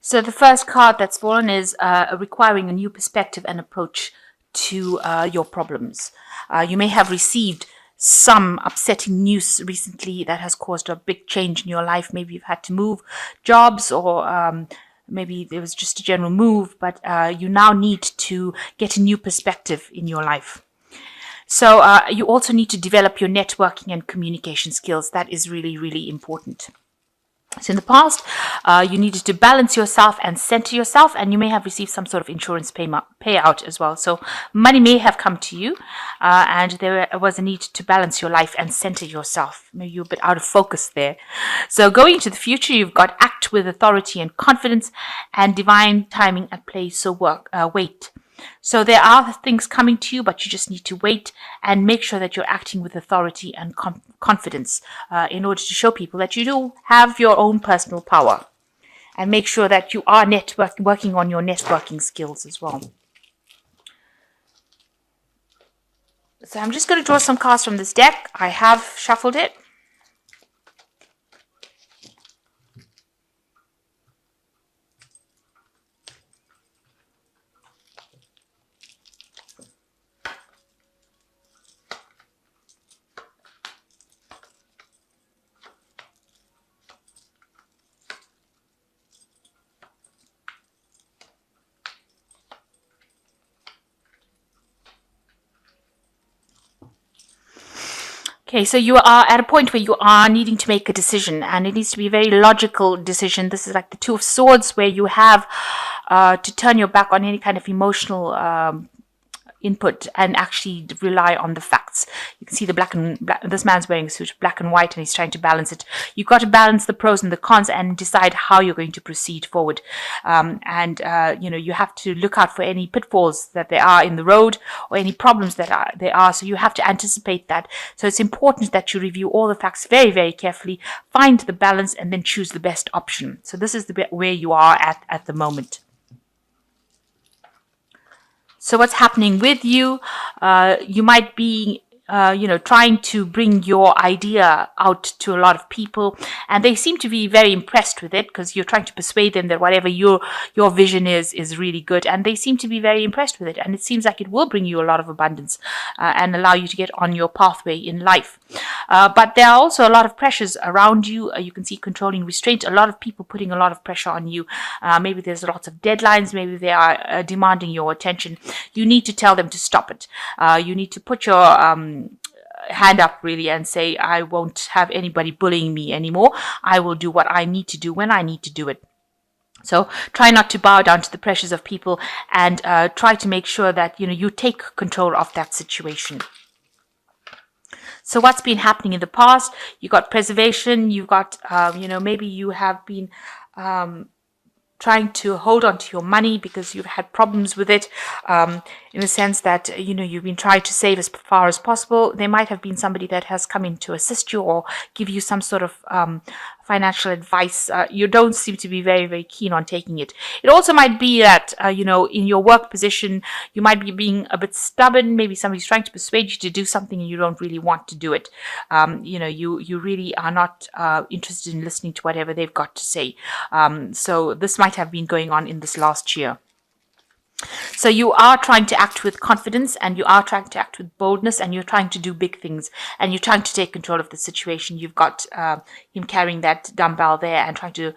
So the first card that's fallen is requiring a new perspective and approach to your problems. You may have received some upsetting news recently that has caused a big change in your life. Maybe you've had to move jobs, or maybe there was just a general move, but you now need to get a new perspective in your life. So you also need to develop your networking and communication skills. That is really, really important. So in the past, you needed to balance yourself and center yourself, and you may have received some sort of insurance payout as well. So money may have come to you, and there was a need to balance your life and center yourself. Maybe you're a bit out of focus there. So going into the future, you've got act with authority and confidence, and divine timing at play. So wait. So there are things coming to you, but you just need to wait and make sure that you're acting with authority and confidence in order to show people that you do have your own personal power. And make sure that you are working on your networking skills as well. So I'm just going to draw some cards from this deck. I have shuffled it. Okay, so you are at a point where you are needing to make a decision, and it needs to be a very logical decision. This is like the Two of Swords, where you have to turn your back on any kind of emotional input and actually rely on the facts. You can see the black. This man's wearing a suit, black and white, and he's trying to balance it. You've got to balance the pros and the cons and decide how you're going to proceed forward. You have to look out for any pitfalls that there are in the road, or any problems that there are. So you have to anticipate that. So it's important that you review all the facts very, very carefully, find the balance, and then choose the best option. So this is the bit where you are at the moment. So what's happening with you? You might be trying to bring your idea out to a lot of people, and they seem to be very impressed with it, because you're trying to persuade them that whatever your vision is really good, and they seem to be very impressed with it, and it seems like it will bring you a lot of abundance and allow you to get on your pathway in life. But there are also a lot of pressures around you. You can see controlling restraint, a lot of people putting a lot of pressure on you. Maybe there's lots of deadlines, maybe they are demanding your attention. You need to tell them to stop it. You need to put your hand up really and say, I won't have anybody bullying me anymore. I will do what I need to do when I need to do it. So try not to bow down to the pressures of people, and try to make sure that you take control of that situation. So what's been happening in the past? You got preservation. You've got maybe you have been trying to hold on to your money because you've had problems with it, in the sense that you've been trying to save as far as possible. There might have been somebody that has come in to assist you or give you some sort of financial advice. You don't seem to be very, very keen on taking it. It also might be that in your work position you might be being a bit stubborn. Maybe somebody's trying to persuade you to do something and you don't really want to do it. You really are not interested in listening to whatever they've got to say. So this might have been going on in this last year. So you are trying to act with confidence, and you are trying to act with boldness, and you're trying to do big things, and you're trying to take control of the situation. You've got him carrying that dumbbell there and trying to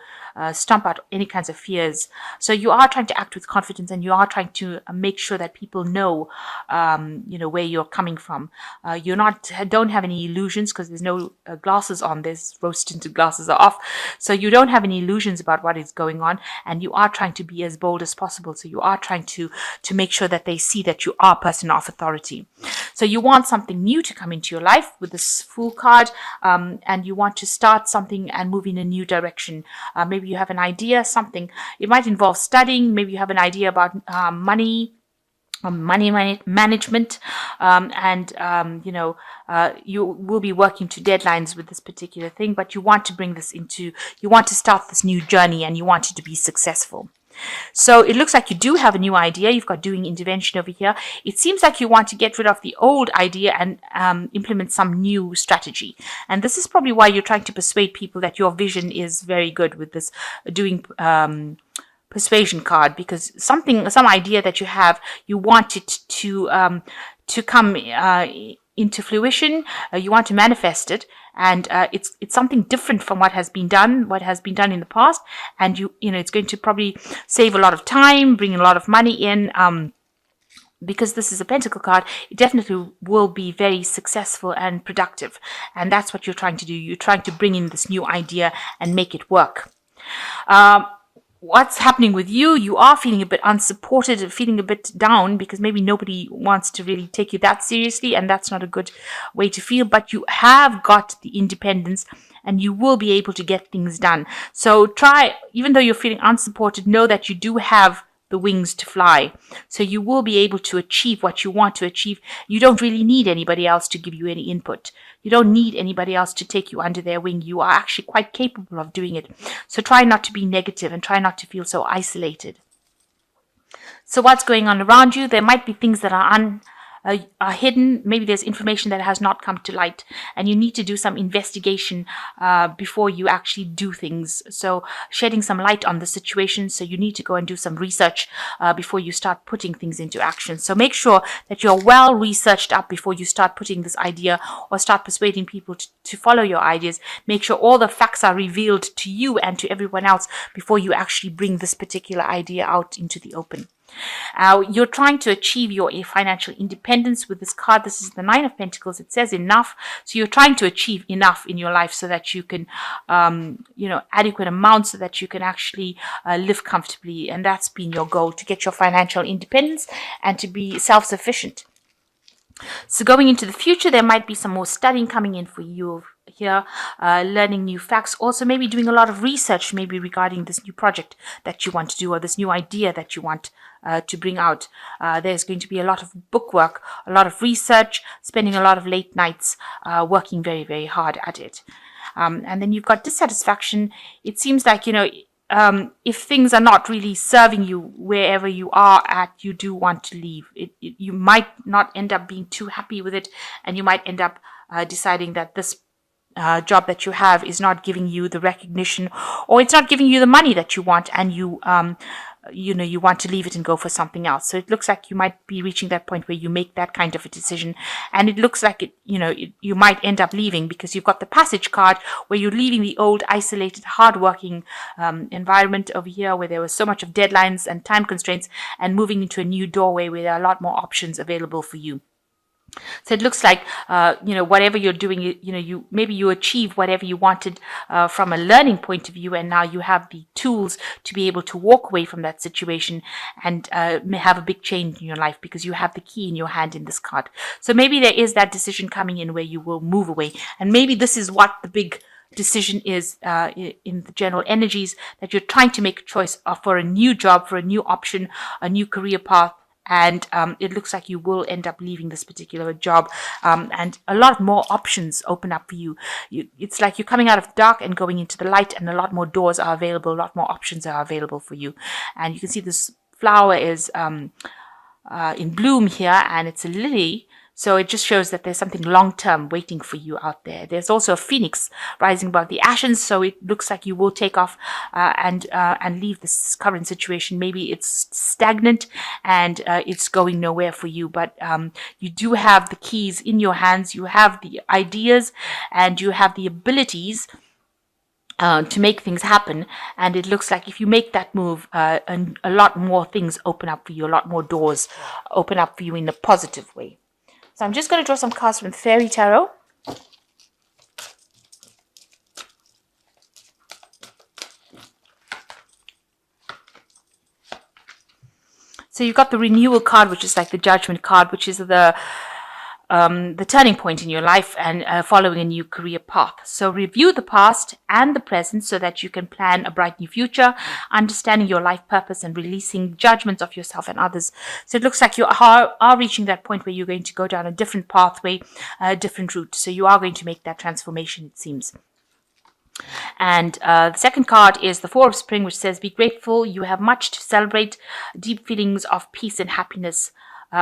stomp out any kinds of fears. So you are trying to act with confidence, and you are trying to make sure that people know, where you're coming from. Don't have any illusions, because there's no glasses on. There's rose-tinted glasses are off. So you don't have any illusions about what is going on, and you are trying to be as bold as possible. So you are trying to make sure that they see that you are a person of authority. So you want something new to come into your life with this Fool card, and you want to start something and move in a new direction. Maybe you have an idea, something. It might involve studying. Maybe you have an idea about money management, you will be working to deadlines with this particular thing, but you want to bring this you want to start this new journey, and you want it to be successful. So it looks like you do have a new idea. You've got doing intervention over here. It seems like you want to get rid of the old idea and implement some new strategy. And this is probably why you're trying to persuade people that your vision is very good with this doing persuasion card, because some idea that you have, you want it to come into fruition. You want to manifest it, and it's something different from what has been done in the past, and it's going to probably save a lot of time, bring a lot of money in. Because this is a pentacle card, it definitely will be very successful and productive. And that's what you're trying to do. You're trying to bring in this new idea and make it work. What's happening with you? You are feeling a bit unsupported, feeling a bit down, because maybe nobody wants to really take you that seriously, and that's not a good way to feel. But you have got the independence, and you will be able to get things done. So try, even though you're feeling unsupported, know that you do have the wings to fly. So you will be able to achieve what you want to achieve. You don't really need anybody else to give you any input. You don't need anybody else to take you under their wing. You are actually quite capable of doing it. So try not to be negative and try not to feel so isolated. So what's going on around you? There might be things that are hidden. Maybe there's information that has not come to light, and you need to do some investigation before you actually do things. So shedding some light on the situation. So you need to go and do some research before you start putting things into action. So make sure that you're well researched up before you start putting this idea or start persuading people to follow your ideas. Make sure all the facts are revealed to you and to everyone else before you actually bring this particular idea out into the open. You're trying to achieve your financial independence with this card. This is the Nine of Pentacles. It says enough. So you're trying to achieve enough in your life so that you can, adequate amounts so that you can actually live comfortably. And that's been your goal, to get your financial independence and to be self-sufficient. So going into the future, there might be some more studying coming in for you here, learning new facts, also maybe doing a lot of research, maybe regarding this new project that you want to do or this new idea that you want to bring out. There's going to be a lot of bookwork, a lot of research, spending a lot of late nights working very, very hard at it. And then you've got dissatisfaction. It seems like, if things are not really serving you wherever you are at, you do want to leave. You might not end up being too happy with it, and you might end up deciding that this job that you have is not giving you the recognition, or it's not giving you the money that you want, and you want to leave it and go for something else. So it looks like you might be reaching that point where you make that kind of a decision, and it looks like you might end up leaving, because you've got the Passage card where you're leaving the old, isolated, hardworking environment over here where there was so much of deadlines and time constraints, and moving into a new doorway where there are a lot more options available for you. So it looks like, whatever you're doing, you achieve whatever you wanted from a learning point of view, and now you have the tools to be able to walk away from that situation and have a big change in your life, because you have the key in your hand in this card. So maybe there is that decision coming in where you will move away, and maybe this is what the big decision is in the general energies, that you're trying to make a choice for a new job, for a new option, a new career path. And it looks like you will end up leaving this particular job, and a lot more options open up for you. It's like you're coming out of the dark and going into the light, and a lot more doors are available, a lot more options are available for you. And you can see this flower is in bloom here, and it's a lily. So it just shows that there's something long-term waiting for you out there. There's also a phoenix rising above the ashes, so it looks like you will take off and leave this current situation. Maybe it's stagnant and it's going nowhere for you, but you do have the keys in your hands. You have the ideas and you have the abilities to make things happen. And it looks like if you make that move, and a lot more things open up for you, a lot more doors open up for you in a positive way. So I'm just going to draw some cards from Fairy Tarot. So you've got the Renewal card, which is like the Judgment card, which is the turning point in your life and following a new career path. So review the past and the present so that you can plan a bright new future, understanding your life purpose and releasing judgments of yourself and others. So it looks like you are reaching that point where you're going to go down a different pathway, a different route. So you are going to make that transformation, it seems. And the second card is the Four of Spring, which says, be grateful. You have much to celebrate. Deep feelings of peace and happiness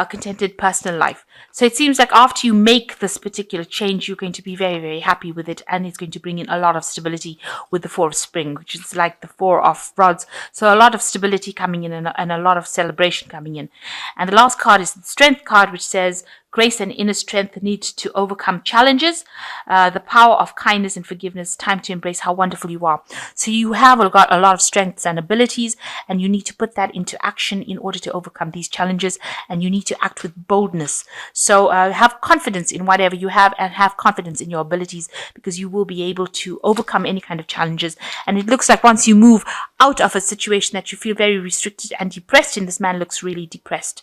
contented personal life. So it seems like after you make this particular change, you're going to be very, very happy with it, and it's going to bring in a lot of stability with the Four of Spring, which is like the Four of Rods. So a lot of stability coming in, and a lot of celebration coming in. And the last card is the Strength card, which says grace and inner strength need to overcome challenges, the power of kindness and forgiveness, time to embrace how wonderful you are. So you have got a lot of strengths and abilities, and you need to put that into action in order to overcome these challenges, and you need to act with boldness. So have confidence in whatever you have, and have confidence in your abilities, because you will be able to overcome any kind of challenges. And it looks like once you move out of a situation that you feel very restricted and depressed in, this man looks really depressed,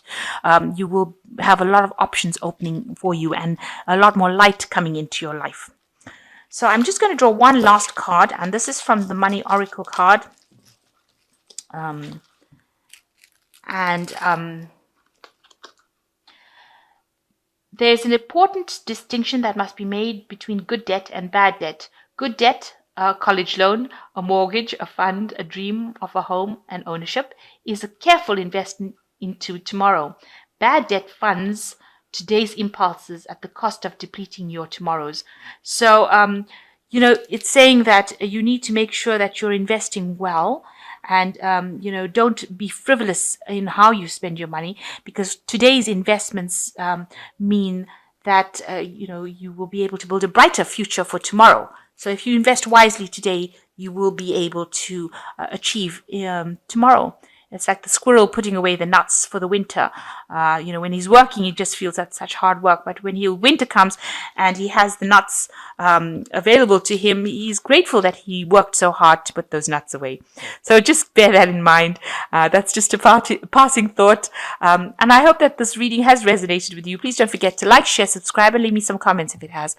you will have a lot of options opening for you, and a lot more light coming into your life. So I'm just going to draw one last card, and this is from the Money Oracle card. There's an important distinction that must be made between good debt and bad debt. Good debt, a college loan, a mortgage, a fund, a dream of a home and ownership, is a careful investment into tomorrow. Bad debt funds today's impulses at the cost of depleting your tomorrows. So, it's saying that you need to make sure that you're investing well, and, don't be frivolous in how you spend your money, because today's investments mean that, you will be able to build a brighter future for tomorrow. So if you invest wisely today, you will be able to achieve tomorrow. It's like the squirrel putting away the nuts for the winter. When he's working, he just feels that's such hard work. But when winter comes and he has the nuts available to him, he's grateful that he worked so hard to put those nuts away. So just bear that in mind. That's just a passing thought. And I hope that this reading has resonated with you. Please don't forget to like, share, subscribe, and leave me some comments if it has.